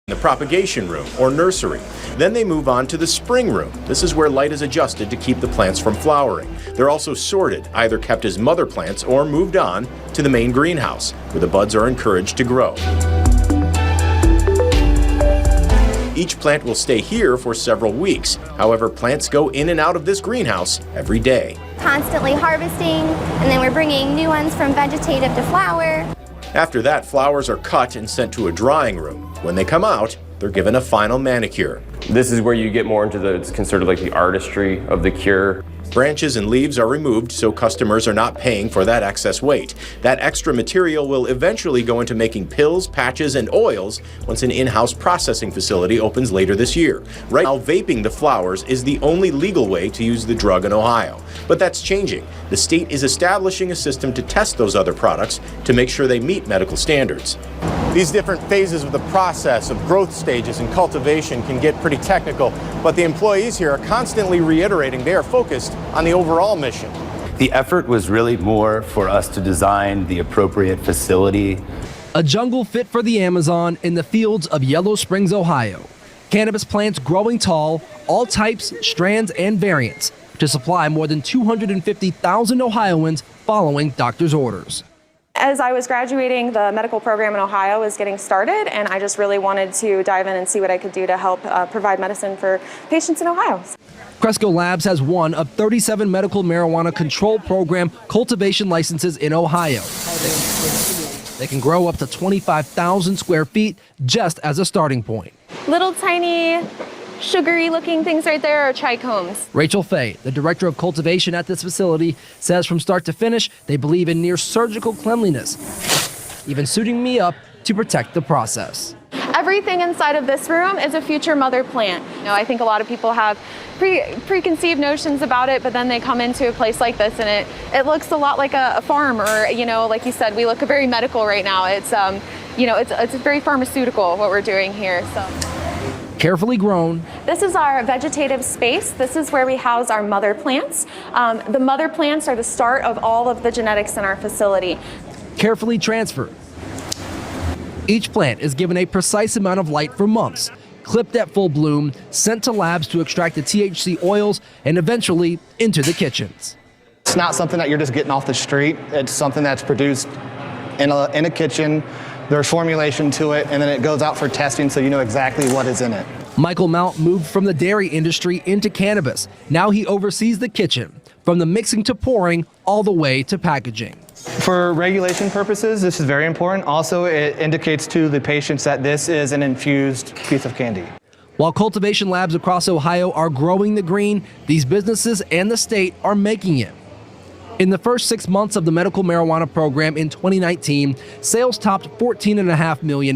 the propagation room or nursery. Then they move on to the spring room. This is where light is adjusted to keep the plants from flowering. They're also sorted, either kept as mother plants or moved on to the main greenhouse, where the buds are encouraged to grow. Each plant will stay here for several weeks. However, plants go in and out of this greenhouse every day. Constantly harvesting, and then we're bringing new ones from vegetative to flower. After that, flowers are cut and sent to a drying room. When they come out, they're given a final manicure. This is where you get more into it's considered like the artistry of the cure. Branches and leaves are removed so customers are not paying for that excess weight. That extra material will eventually go into making pills, patches, and oils once an in-house processing facility opens later this year. Right now, vaping the flowers is the only legal way to use the drug in Ohio. But that's changing. The state is establishing a system to test those other products to make sure they meet medical standards. These different phases of the process of growth stages and cultivation can get pretty technical, but the employees here are constantly reiterating they are focused on the overall mission. The effort was really more for us to design the appropriate facility. A jungle fit for the Amazon in the fields of Yellow Springs, Ohio. Cannabis plants growing tall, all types, strands, and variants to supply more than 250,000 Ohioans following doctor's orders. As I was graduating, the medical program in Ohio was getting started, and I just really wanted to dive in and see what I could do to help provide medicine for patients in Ohio. Cresco Labs has one of 37 medical marijuana control program cultivation licenses in Ohio. They can grow up to 25,000 square feet just as a starting point. Little tiny sugary looking things right there are trichomes. Rachel Fay, the director of cultivation at this facility, says from start to finish, they believe in near surgical cleanliness, even suiting me up to protect the process. Everything inside of this room is a future mother plant. You know, I think a lot of people have preconceived notions about it, but then they come into a place like this and it looks a lot like a farm, or, you know, like you said, we look very medical right now. It's, you know, it's very pharmaceutical what we're doing here. So. Carefully grown. This is our vegetative space. This is where we house our mother plants. The mother plants are the start of all of the genetics in our facility. Carefully transferred. Each plant is given a precise amount of light for months, clipped at full bloom, sent to labs to extract the THC oils, and eventually into the kitchens. It's not something that you're just getting off the street. It's something that's produced in a kitchen. There's formulation to it, and then it goes out for testing so you know exactly what is in it. Michael Mount moved from the dairy industry into cannabis. Now he oversees the kitchen, from the mixing to pouring, all the way to packaging. For regulation purposes, this is very important. Also, it indicates to the patients that this is an infused piece of candy. While cultivation labs across Ohio are growing the green, these businesses and the state are making it. In the first 6 months of the medical marijuana program in 2019, sales topped $14.5 million.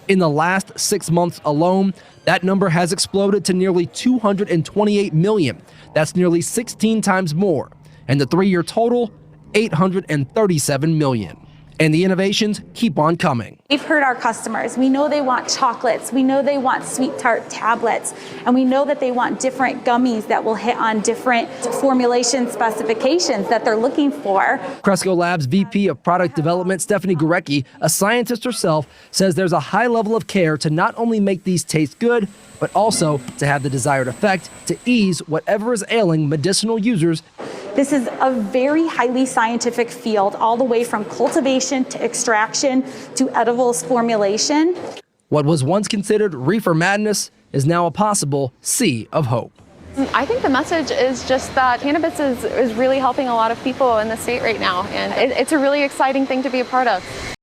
In the last 6 months alone, that number has exploded to nearly $228 million. That's nearly 16 times more. And the 3-year total, $837 million. And the innovations keep on coming. We've heard our customers. We know they want chocolates. We know they want sweet tart tablets. And we know that they want different gummies that will hit on different formulation specifications that they're looking for. Cresco Labs VP of Product Development, Stephanie Gurecki, a scientist herself, says there's a high level of care to not only make these taste good, but also to have the desired effect to ease whatever is ailing medicinal users. This is a very highly scientific field, all the way from cultivation to extraction to edibles formulation. What was once considered reefer madness is now a possible sea of hope. I think the message is just that cannabis is really helping a lot of people in the state right now, and it's a really exciting thing to be a part of.